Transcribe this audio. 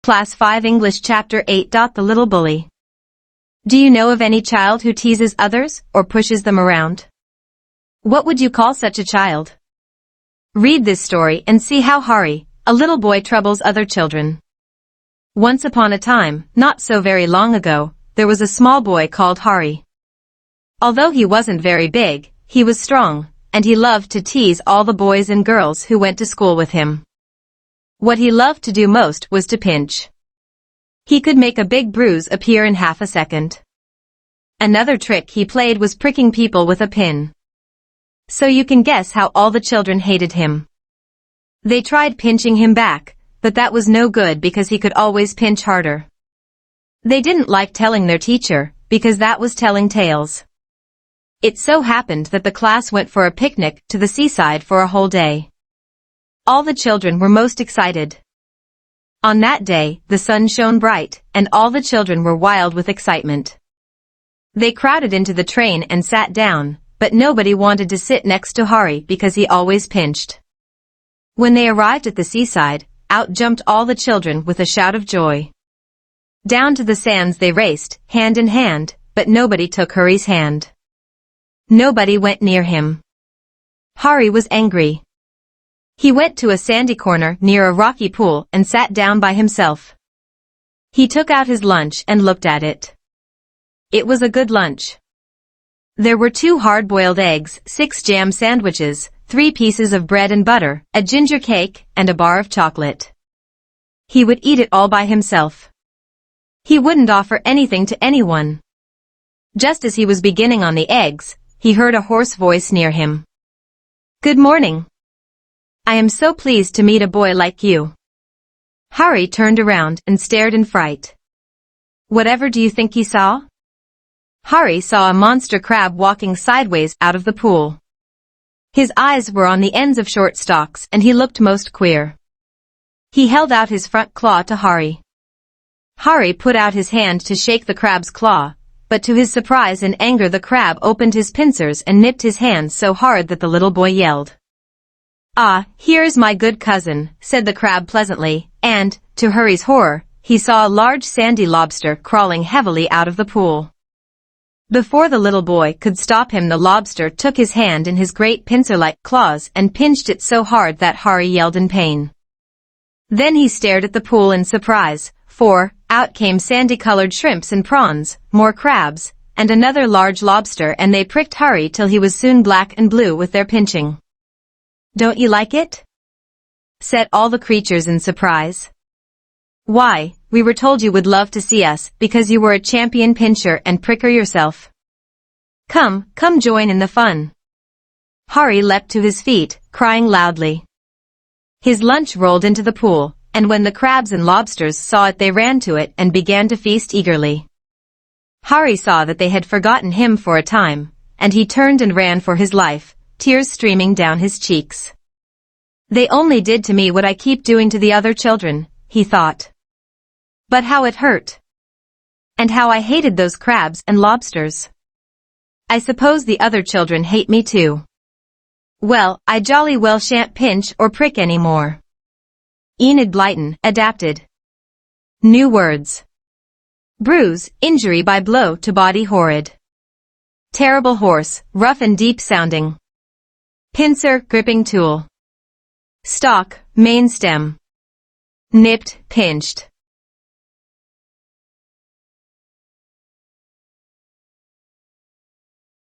Class 5 English Chapter 8. The Little Bully. Do you know of any child who teases others or pushes them around? What would you call such a child? Read this story and see how Hari, a little boy, troubles other children. Once upon a time, not so very long ago, there was a small boy called Hari. Although he wasn't very big, he was strong, and he loved to tease all the boys and girls who went to school with him. What he loved to do most was to pinch. He could make a big bruise appear in half a second. Another trick he played was pricking people with a pin. So you can guess how all the children hated him. They tried pinching him back, but that was no good because he could always pinch harder. They didn't like telling their teacher, because that was telling tales. It so happened that the class went for a picnic to the seaside for a whole day. All the children were most excited. On that day, the sun shone bright, and all the children were wild with excitement. They crowded into the train and sat down, but nobody wanted to sit next to Hari because he always pinched. When they arrived at the seaside, out jumped all the children with a shout of joy. Down to the sands they raced, hand in hand, but nobody took Hari's hand. Nobody went near him. Hari was angry. He went to a sandy corner near a rocky pool and sat down by himself. He took out his lunch and looked at it. It was a good lunch. There were 2 hard-boiled eggs, 6 jam sandwiches, 3 pieces of bread and butter, a ginger cake, and a bar of chocolate. He would eat it all by himself. He wouldn't offer anything to anyone. Just as he was beginning on the eggs, he heard a hoarse voice near him. "Good morning. I am so pleased to meet a boy like you." Hari turned around and stared in fright. Whatever do you think he saw? Hari saw a monster crab walking sideways out of the pool. His eyes were on the ends of short stalks and he looked most queer. He held out his front claw to Hari. Hari put out his hand to shake the crab's claw, but to his surprise and anger the crab opened his pincers and nipped his hand so hard that the little boy yelled. "Ah, here's my good cousin," said the crab pleasantly, and, to Hari's horror, he saw a large sandy lobster crawling heavily out of the pool. Before the little boy could stop him, the lobster took his hand in his great pincer-like claws and pinched it so hard that Hari yelled in pain. Then he stared at the pool in surprise, for out came sandy-colored shrimps and prawns, more crabs, and another large lobster, and they pricked Hari till he was soon black and blue with their pinching. "Don't you like it?" said all the creatures in surprise. "Why, we were told you would love to see us because you were a champion pincher and pricker yourself. Come join in the fun." Hari leapt to his feet, crying loudly. His lunch rolled into the pool, and when the crabs and lobsters saw it they ran to it and began to feast eagerly. Hari saw that they had forgotten him for a time, and he turned and ran for his life, tears streaming down his cheeks. "They only did to me what I keep doing to the other children," he thought. "But how it hurt! And how I hated those crabs and lobsters! I suppose the other children hate me too. Well, I jolly well shan't pinch or prick any more." Enid Blyton, adapted. New words. Bruise, injury by blow to body, horrid. Terrible, hoarse, rough and deep sounding. Pincer, gripping tool. Stalk, main stem. Nipped, pinched.